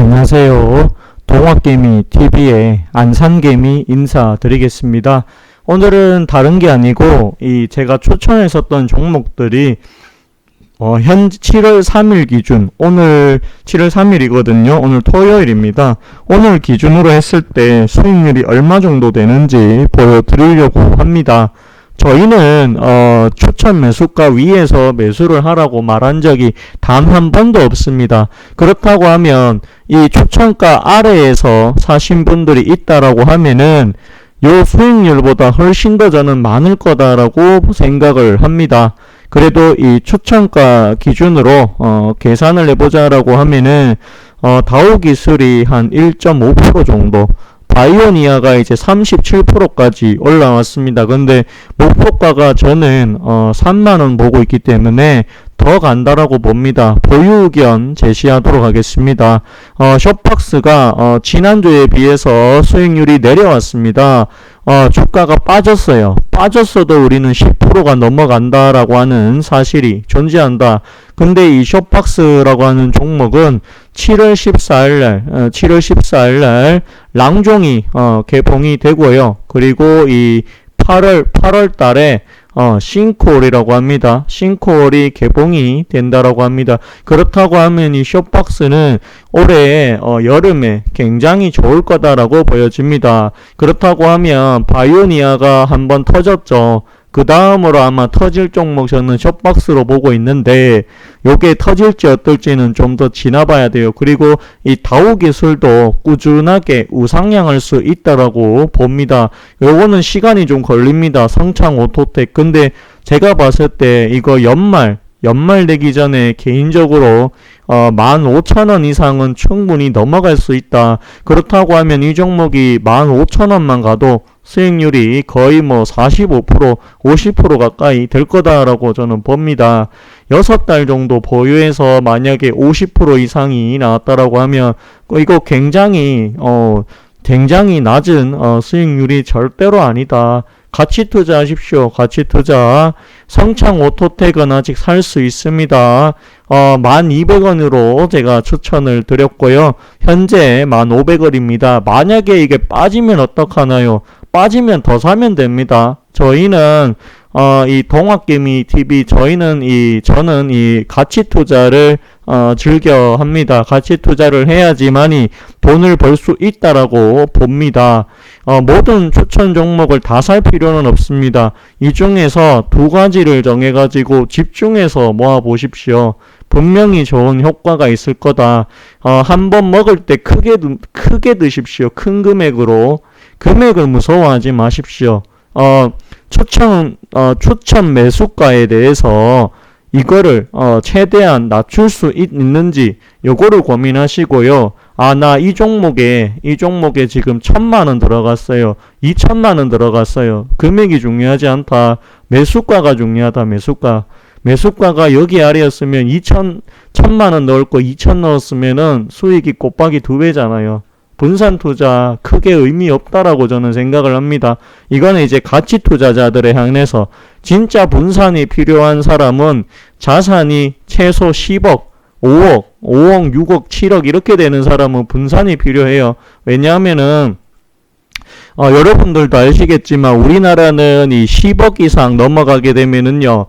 안녕하세요. 동학개미 TV의 안산개미 인사드리겠습니다. 오늘은 다른 게 아니고 제가 추천했었던 종목들이 현 7월 3일 기준, 오늘 7월 3일이거든요. 오늘 토요일입니다. 오늘 기준으로 했을 때 수익률이 얼마 정도 되는지 보여드리려고 합니다. 저희는 추천 매수가 위에서 매수를 하라고 말한 적이 단 한 번도 없습니다. 그렇다고 하면 이 추천가 아래에서 사신 분들이 있다라고 하면은 요 수익률보다 훨씬 더 저는 많을 거다라고 생각을 합니다. 그래도 이 추천가 기준으로 계산을 해보자라고 하면은 다우기술이 한 1.5% 정도, 바이오니아가 이제 37%까지 올라왔습니다. 근데 목표가가 저는 3만원 보고 있기 때문에 더 간다라고 봅니다. 보유 의견 제시하도록 하겠습니다. 숏박스가 지난주에 비해서 수익률이 내려왔습니다. 주가가 빠졌어요. 빠졌어도 우리는 10%가 넘어간다라고 하는 사실이 존재한다. 근데 이 숏박스라고 하는 종목은 7월 14일 날 랑종이 개봉이 되고요. 그리고 이 8월 달에 싱크홀이라고 합니다. 싱크홀이 개봉이 된다라고 합니다. 그렇다고 하면 이 숏박스는 올해 여름에 굉장히 좋을 거다라고 보여집니다. 그렇다고 하면 바이오니아가 한번 터졌죠. 그 다음으로 아마 터질 종목 저는 숏박스로 보고 있는데 요게 터질지 어떨지는 좀 더 지나봐야 돼요. 그리고 이 다우기술도 꾸준하게 우상향할 수 있다라고 봅니다. 요거는 시간이 좀 걸립니다. 성창 오토텍. 근데 제가 봤을 때 이거 연말 되기 전에 개인적으로 15,000원 이상은 충분히 넘어갈 수 있다. 그렇다고 하면 이 종목이 15,000원만 가도 수익률이 거의 45%, 50% 가까이 될 거다라고 저는 봅니다. 6달 정도 보유해서 만약에 50% 이상이 나왔다라고 하면 이거 굉장히 낮은 수익률이 절대로 아니다. 같이 투자하십시오. 같이 투자. 성창 오토텍은 아직 살 수 있습니다. 1,200원으로 제가 추천을 드렸고요. 현재 1,500원입니다. 만약에 이게 빠지면 어떡하나요? 빠지면 더 사면 됩니다. 저희는 이 동학개미 TV 저는 이 가치 투자를 즐겨 합니다. 가치 투자를 해야지만이 돈을 벌 수 있다라고 봅니다. 모든 추천 종목을 다 살 필요는 없습니다. 이 중에서 두 가지를 정해가지고 집중해서 모아 보십시오. 분명히 좋은 효과가 있을 거다. 한번 먹을 때 크게 드십시오. 큰 금액으로. 금액을 무서워하지 마십시오. 추천 매수가에 대해서 이거를 최대한 낮출 수 있는지 요거를 고민하시고요. 나 이 종목에 지금 1,000만원 들어갔어요. 2,000만원 들어갔어요. 금액이 중요하지 않다. 매수가가 중요하다. 매수가가 여기 아래였으면 1,000만원 넣을 거 2,000 넣었으면은 수익이 곱하기 2배잖아요. 분산 투자 크게 의미 없다라고 저는 생각을 합니다. 이거는 이제 가치 투자자들에 한해서 진짜 분산이 필요한 사람은 자산이 최소 10억, 5억, 6억, 7억 이렇게 되는 사람은 분산이 필요해요. 왜냐하면은 여러분들도 아시겠지만 우리나라는 이 10억 이상 넘어가게 되면은요.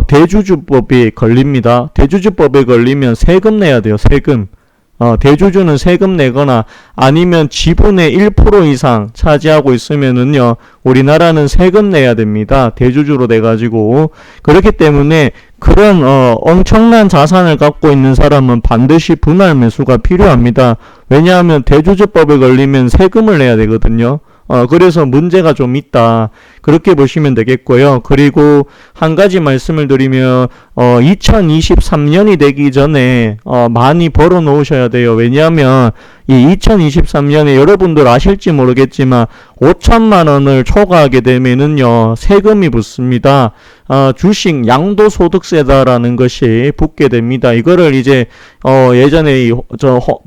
대주주법이 걸립니다. 대주주법에 걸리면 세금 내야 돼요. 세금. 대주주는 세금 내거나 아니면 지분의 1% 이상 차지하고 있으면은요, 우리나라는 세금 내야 됩니다. 대주주로 돼가지고. 그렇기 때문에 그런, 엄청난 자산을 갖고 있는 사람은 반드시 분할 매수가 필요합니다. 왜냐하면 대주주법에 걸리면 세금을 내야 되거든요. 그래서 문제가 좀 있다. 그렇게 보시면 되겠고요. 그리고 한 가지 말씀을 드리면 2023년이 되기 전에 많이 벌어 놓으셔야 돼요. 왜냐하면 이 2023년에 여러분들 아실지 모르겠지만 5천만 원을 초과하게 되면은요 세금이 붙습니다. 주식 양도소득세다라는 것이 붙게 됩니다. 이거를 이제 예전에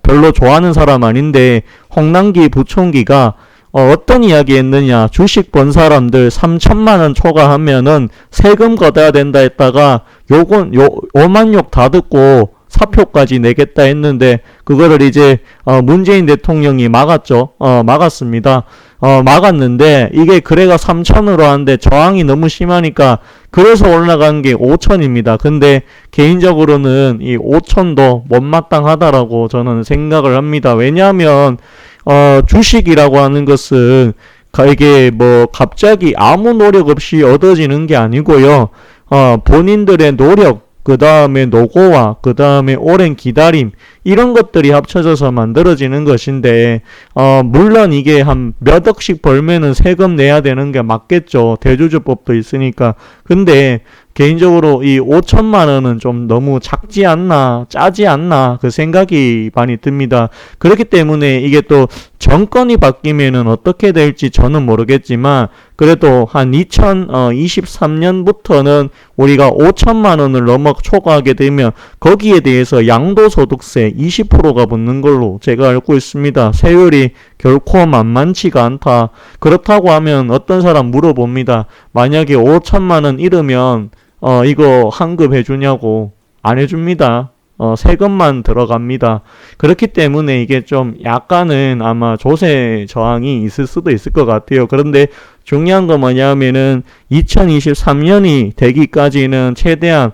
별로 좋아하는 사람 아닌데 홍남기 부총기가 어떤 이야기 했느냐. 주식 번 사람들 3천만원 초과하면은 세금 걷어야 된다 했다가 5만 욕 다 듣고 사표까지 내겠다 했는데 그거를 이제 문재인 대통령이 막았죠. 막았습니다. 막았는데 이게 거래가 3천으로 하는데 저항이 너무 심하니까 그래서 올라간 게 5천입니다. 근데 개인적으로는 이 5천도 못마땅하다라고 저는 생각을 합니다. 왜냐하면 주식이라고 하는 것은 이게 뭐 갑자기 아무 노력 없이 얻어지는 게 아니고요. 본인들의 노력, 그 다음에 노고와 그 다음에 오랜 기다림 이런 것들이 합쳐져서 만들어지는 것인데 물론 이게 한 몇 억씩 벌면은 세금 내야 되는 게 맞겠죠. 대주주법도 있으니까. 근데 개인적으로 이 5천만 원은 좀 너무 작지 않나, 짜지 않나 그 생각이 많이 듭니다. 그렇기 때문에 이게 또 정권이 바뀌면은 어떻게 될지 저는 모르겠지만 그래도 한 2023년부터는 우리가 5천만 원을 넘어 초과하게 되면 거기에 대해서 양도소득세 20%가 붙는 걸로 제가 알고 있습니다. 세율이 결코 만만치가 않다. 그렇다고 하면 어떤 사람 물어봅니다. 만약에 5천만 원 잃으면 이거 환급 해주냐고. 안 해줍니다. 세금만 들어갑니다. 그렇기 때문에 이게 좀 약간은 아마 조세 저항이 있을 수도 있을 것 같아요. 그런데 중요한 건 뭐냐면은 2023년이 되기까지는 최대한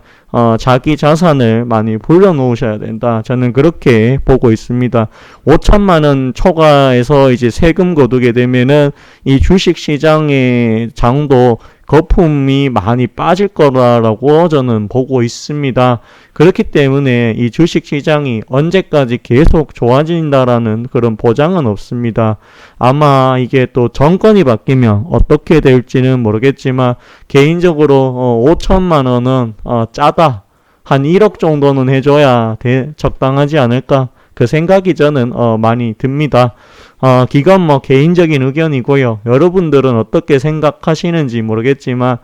자기 자산을 많이 불려놓으셔야 된다. 저는 그렇게 보고 있습니다. 5천만 원 초과해서 이제 세금 거두게 되면은 이 주식 시장의 장도 거품이 많이 빠질 거라고 저는 보고 있습니다. 그렇기 때문에 이 주식 시장이 언제까지 계속 좋아진다라는 그런 보장은 없습니다. 아마 이게 또 정권이 바뀌면 어떻게 될지는 모르겠지만 개인적으로 5천만 원은 짜다. 한 1억 정도는 해줘야 적당하지 않을까? 그 생각이 저는 많이 듭니다. 기건 뭐 개인적인 의견이고요. 여러분들은 어떻게 생각하시는지 모르겠지만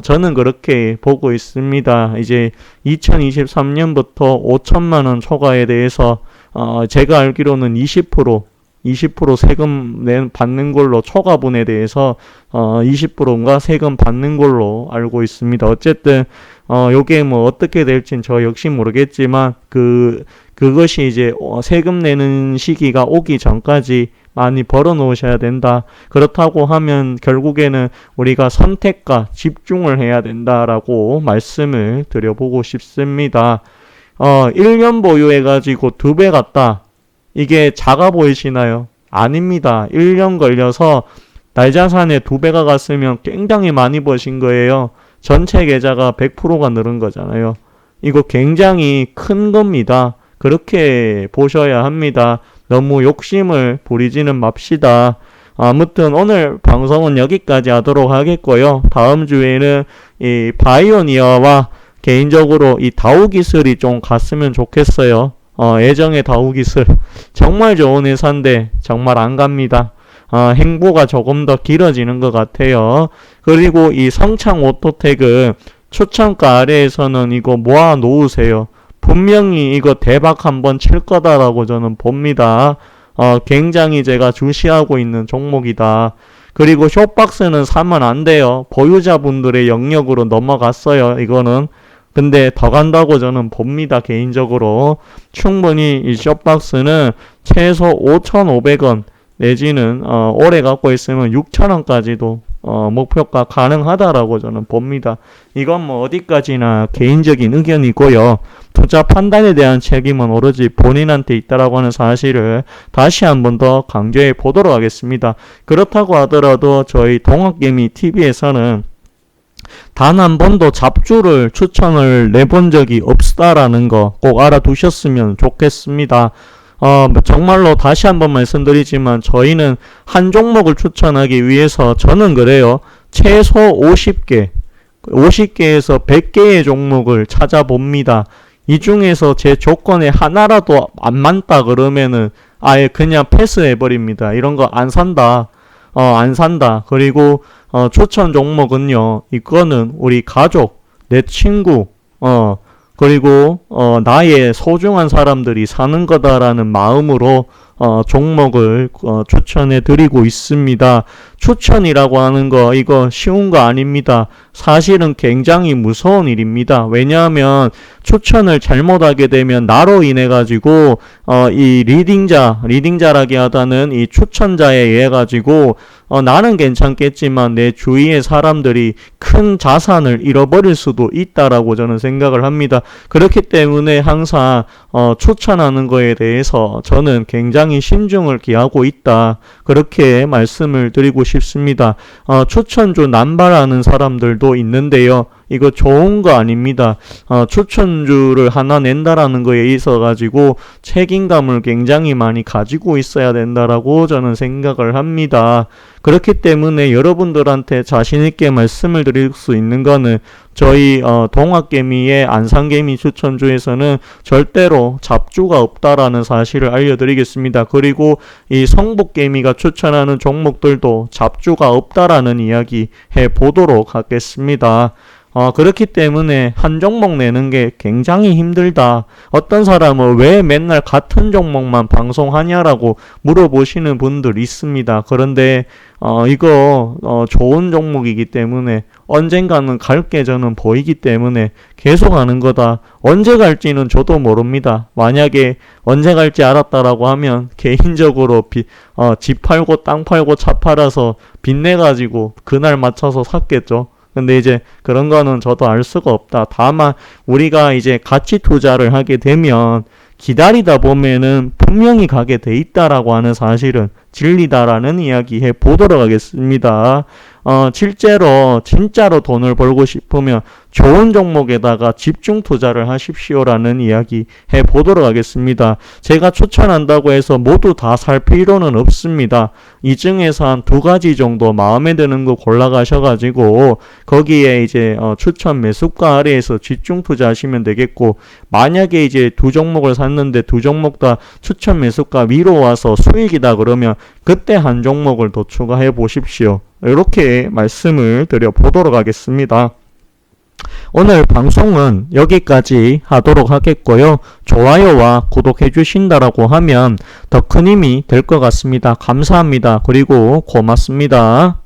저는 그렇게 보고 있습니다. 이제 2023년부터 5천만 원 초과에 대해서 제가 알기로는 20% 세금 받는 걸로 초과분에 대해서 20%인가 세금 받는 걸로 알고 있습니다. 어쨌든 요게 뭐 어떻게 될진 저 역시 모르겠지만 그것이 이제 세금 내는 시기가 오기 전까지 많이 벌어 놓으셔야 된다. 그렇다고 하면 결국에는 우리가 선택과 집중을 해야 된다라고 말씀을 드려보고 싶습니다. 1년 보유해가지고 2배 갔다. 이게 작아 보이시나요? 아닙니다. 1년 걸려서 날자산에 2배가 갔으면 굉장히 많이 버신 거예요. 전체 계좌가 100%가 늘은 거잖아요. 이거 굉장히 큰 겁니다. 그렇게 보셔야 합니다. 너무 욕심을 부리지는 맙시다. 아무튼 오늘 방송은 여기까지 하도록 하겠고요. 다음 주에는 이 바이오니아와 개인적으로 이 다우 기술이 좀 갔으면 좋겠어요. 애정의 다우 기술 정말 좋은 회사인데 정말 안 갑니다. 행보가 조금 더 길어지는 것 같아요. 그리고 이 성창 오토텍은 추천가 아래에서는 이거 모아 놓으세요. 분명히 이거 대박 한번 칠 거다라고 저는 봅니다. 굉장히 제가 주시하고 있는 종목이다. 그리고 쇼박스는 사면 안 돼요. 보유자분들의 영역으로 넘어갔어요. 이거는. 근데 더 간다고 저는 봅니다. 개인적으로. 충분히 이 쇼박스는 최소 5,500원 내지는 오래 갖고 있으면 6,000원까지도 목표가 가능하다라고 저는 봅니다. 이건 뭐 어디까지나 개인적인 의견이고요. 투자 판단에 대한 책임은 오로지 본인한테 있다라고 하는 사실을 다시 한 번 더 강조해 보도록 하겠습니다. 그렇다고 하더라도 저희 동학개미 TV에서는 단 한 번도 잡주를 추천을 내본 적이 없다라는 거 꼭 알아두셨으면 좋겠습니다. 정말로 다시 한번 말씀드리지만 저희는 한 종목을 추천하기 위해서 저는 그래요. 최소 50개에서 100개의 종목을 찾아봅니다. 이 중에서 제 조건에 하나라도 안 맞다 그러면은 아예 그냥 패스해버립니다. 이런 거 안 산다. 안 산다. 그리고 추천 종목은요. 이거는 우리 가족, 내 친구, 그리고 나의 소중한 사람들이 사는 거다라는 마음으로 종목을 추천해 드리고 있습니다. 추천이라고 하는 거 이거 쉬운 거 아닙니다. 사실은 굉장히 무서운 일입니다. 왜냐하면 추천을 잘못하게 되면 나로 인해 가지고 이 리딩자라기보다는 이 추천자에 의해 가지고 나는 괜찮겠지만 내 주위의 사람들이 큰 자산을 잃어버릴 수도 있다라고 저는 생각을 합니다. 그렇기 때문에 항상 추천하는 거에 대해서 저는 굉장히 신중을 기하고 있다. 그렇게 말씀을 드리고 싶습니다. 추천주 남발하는 사람들도 있는데요. 이거 좋은 거 아닙니다. 추천주를 하나 낸다라는 거에 있어 가지고 책임감을 굉장히 많이 가지고 있어야 된다라고 저는 생각을 합니다. 그렇기 때문에 여러분들한테 자신있게 말씀을 드릴 수 있는 거는 저희 동학개미의 안산개미 추천주에서는 절대로 잡주가 없다라는 사실을 알려드리겠습니다. 그리고 이 성북개미가 추천하는 종목들도 잡주가 없다라는 이야기 해보도록 하겠습니다. 그렇기 때문에 한 종목 내는 게 굉장히 힘들다. 어떤 사람은 왜 맨날 같은 종목만 방송하냐라고 물어보시는 분들 있습니다. 그런데 이거 좋은 종목이기 때문에 언젠가는 갈 게 저는 보이기 때문에 계속 하는 거다. 언제 갈지는 저도 모릅니다. 만약에 언제 갈지 알았다라고 하면 개인적으로 집 팔고 땅 팔고 차 팔아서 빚내가지고 그날 맞춰서 샀겠죠. 근데 이제 그런 거는 저도 알 수가 없다. 다만 우리가 이제 가치 투자를 하게 되면 기다리다 보면은 분명히 가게 돼 있다라고 하는 사실은 진리다라는 이야기 해보도록 하겠습니다. 실제로 진짜로 돈을 벌고 싶으면 좋은 종목에다가 집중 투자를 하십시오라는 이야기 해보도록 하겠습니다. 제가 추천한다고 해서 모두 다 살 필요는 없습니다. 이 중에서 한 2가지 정도 마음에 드는 거 골라가셔가지고 거기에 이제 추천 매수가 아래에서 집중 투자하시면 되겠고, 만약에 이제 2종목을 샀는데 2종목 다 추천 매수가 위로 와서 수익이다 그러면 그때 한 종목을 더 추가해 보십시오. 이렇게 말씀을 드려보도록 하겠습니다. 오늘 방송은 여기까지 하도록 하겠고요. 좋아요와 구독해 주신다라고 하면 더 큰 힘이 될 것 같습니다. 감사합니다. 그리고 고맙습니다.